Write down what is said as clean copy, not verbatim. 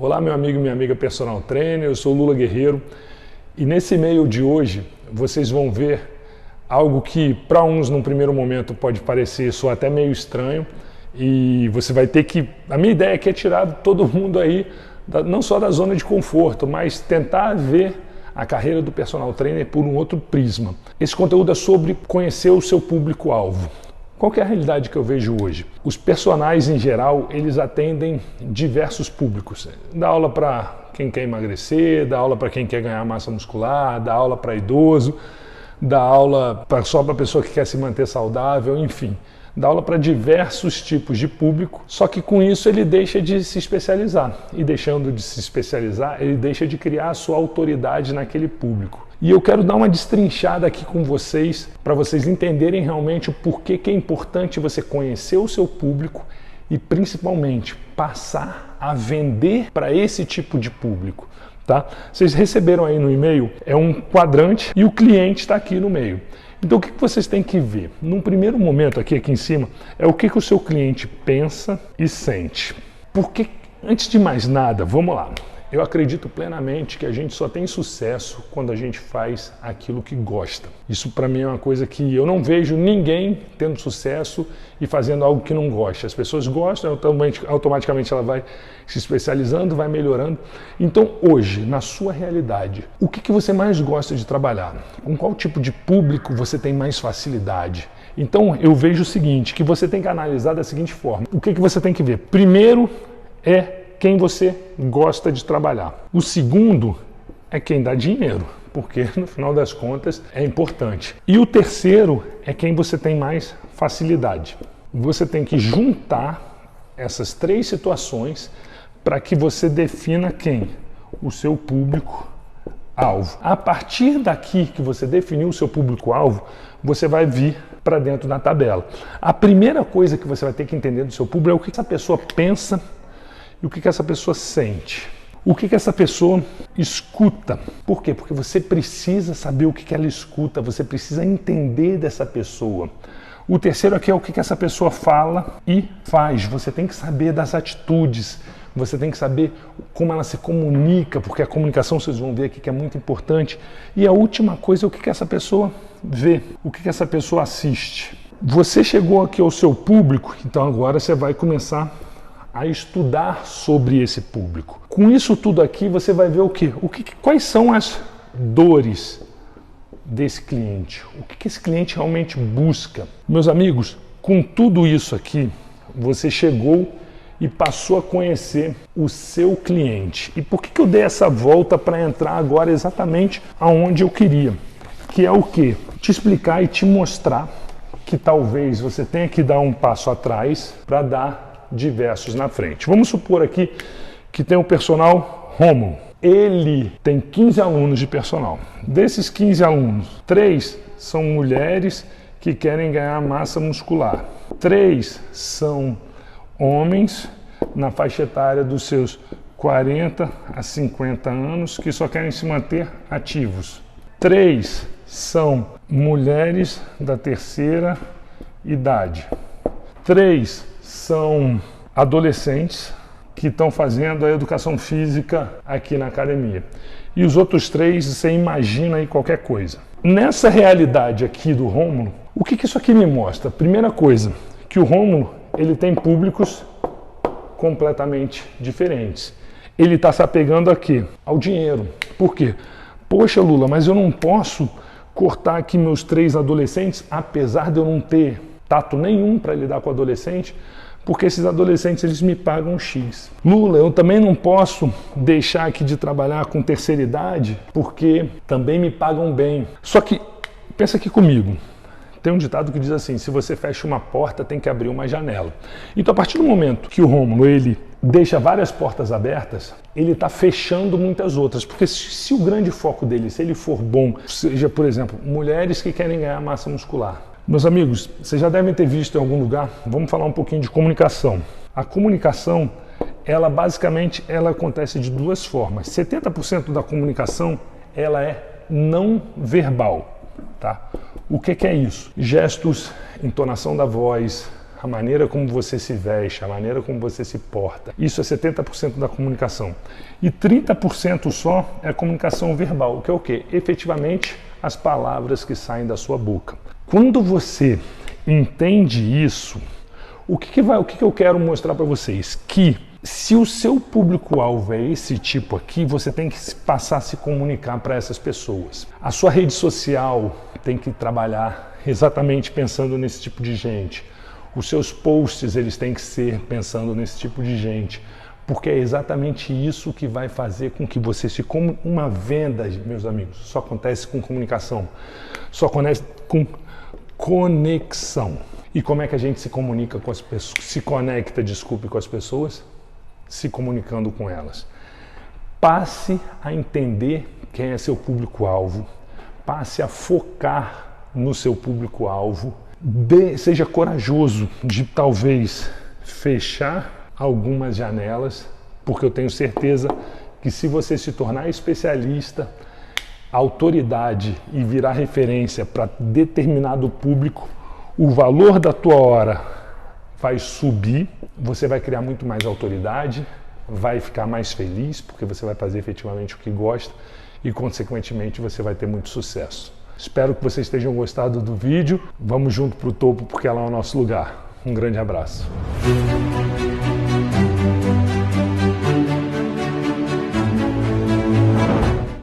Olá, meu amigo e minha amiga personal trainer, eu sou Lula Guerreiro e nesse e-mail de hoje vocês vão ver algo que para uns num primeiro momento pode parecer só até meio estranho e você vai ter que... A minha ideia aqui é tirar todo mundo aí, não só da zona de conforto, mas tentar ver a carreira do personal trainer por um outro prisma. Esse conteúdo é sobre conhecer o seu público-alvo. Qual que é a realidade que eu vejo hoje? Os personagens, em geral, eles atendem diversos públicos. Dá aula para quem quer emagrecer, dá aula para quem quer ganhar massa muscular, dá aula para idoso, dá aula só para pessoa que quer se manter saudável, enfim. Dá aula para diversos tipos de público, só que com isso ele deixa de se especializar. E deixando de se especializar, ele deixa de criar a sua autoridade naquele público. E eu quero dar uma destrinchada aqui com vocês, para vocês entenderem realmente o porquê que é importante você conhecer o seu público e principalmente passar a vender para esse tipo de público. Tá? Vocês receberam aí no e-mail, é um quadrante e o cliente está aqui no meio. Então o que vocês têm que ver? Num primeiro momento aqui em cima, é o que o seu cliente pensa e sente. Porque, antes de mais nada, vamos lá. Eu acredito plenamente que a gente só tem sucesso quando a gente faz aquilo que gosta. Isso para mim é uma coisa que eu não vejo ninguém tendo sucesso e fazendo algo que não gosta. As pessoas gostam, automaticamente ela vai se especializando, vai melhorando. Então hoje, na sua realidade, o que você mais gosta de trabalhar? Com qual tipo de público você tem mais facilidade? Então eu vejo o seguinte, que você tem que analisar da seguinte forma. O que você tem que ver? Primeiro é quem você gosta de trabalhar. O segundo é quem dá dinheiro, porque no final das contas é importante. E o terceiro é quem você tem mais facilidade. Você tem que juntar essas três situações para que você defina quem? O seu público-alvo. A partir daqui que você definiu o seu público-alvo, você vai vir para dentro da tabela. A primeira coisa que você vai ter que entender do seu público é o que essa pessoa pensa e o que essa pessoa sente. O que essa pessoa escuta. Por quê? Porque você precisa saber o que ela escuta, você precisa entender dessa pessoa. O terceiro aqui é o que essa pessoa fala e faz. Você tem que saber das atitudes, você tem que saber como ela se comunica, porque a comunicação, vocês vão ver aqui que é muito importante. E a última coisa é o que essa pessoa vê, o que essa pessoa assiste. Você chegou aqui ao seu público, então agora você vai começar a estudar sobre esse público. Com isso tudo aqui, você vai ver o quê? Quais são as dores desse cliente? O que esse cliente realmente busca? Meus amigos, com tudo isso aqui, você chegou e passou a conhecer o seu cliente. E por que eu dei essa volta para entrar agora exatamente aonde eu queria? Que é o quê? Te explicar e te mostrar que talvez você tenha que dar um passo atrás para dar diversos na frente. Vamos supor aqui que tem o personal Rômulo. Ele tem 15 alunos de personal. Desses 15 alunos, 3 são mulheres que querem ganhar massa muscular. 3 são homens na faixa etária dos seus 40 a 50 anos que só querem se manter ativos. 3 são mulheres da terceira idade. 3 são adolescentes que estão fazendo a educação física aqui na academia. E os outros 3, você imagina aí qualquer coisa. Nessa realidade aqui do Rômulo, o que isso aqui me mostra? Primeira coisa, que o Rômulo, ele tem públicos completamente diferentes. Ele está se apegando aqui ao dinheiro. Por quê? Poxa, Lula, mas eu não posso cortar aqui meus 3 adolescentes, apesar de eu não ter tato nenhum para lidar com adolescente, porque esses adolescentes eles me pagam X. Lula, eu também não posso deixar aqui de trabalhar com terceira idade, porque também me pagam bem. Só que, pensa aqui comigo, tem um ditado que diz assim, se você fecha uma porta, tem que abrir uma janela. Então, a partir do momento que o Rômulo, ele deixa várias portas abertas, ele está fechando muitas outras, porque se o grande foco dele, se ele for bom, seja, por exemplo, mulheres que querem ganhar massa muscular. Meus amigos, vocês já devem ter visto em algum lugar, vamos falar um pouquinho de comunicação. A comunicação, ela basicamente, ela acontece de duas formas. 70% da comunicação, ela é não verbal, tá? O que é isso? Gestos, entonação da voz, a maneira como você se veste, a maneira como você se porta. Isso é 70% da comunicação. E 30% só é a comunicação verbal, que é o quê? Efetivamente, as palavras que saem da sua boca. Quando você entende isso, o que eu quero mostrar para vocês? Que se o seu público-alvo é esse tipo aqui, você tem que passar a se comunicar para essas pessoas. A sua rede social tem que trabalhar exatamente pensando nesse tipo de gente. Os seus posts, eles têm que ser pensando nesse tipo de gente. Porque é exatamente isso que vai fazer com que você se... Uma venda, meus amigos, só acontece com comunicação. Só acontece com conexão. E como é que a gente se comunica com as pessoas? Se conecta, desculpe, com as pessoas? Se comunicando com elas. Passe a entender quem é seu público-alvo. Passe a focar no seu público-alvo. Seja corajoso de talvez fechar algumas janelas, porque eu tenho certeza que se você se tornar especialista, autoridade e virar referência para determinado público, o valor da tua hora vai subir, você vai criar muito mais autoridade, vai ficar mais feliz, porque você vai fazer efetivamente o que gosta e, consequentemente, você vai ter muito sucesso. Espero que vocês tenham gostado do vídeo. Vamos junto para o topo, porque lá é o nosso lugar. Um grande abraço.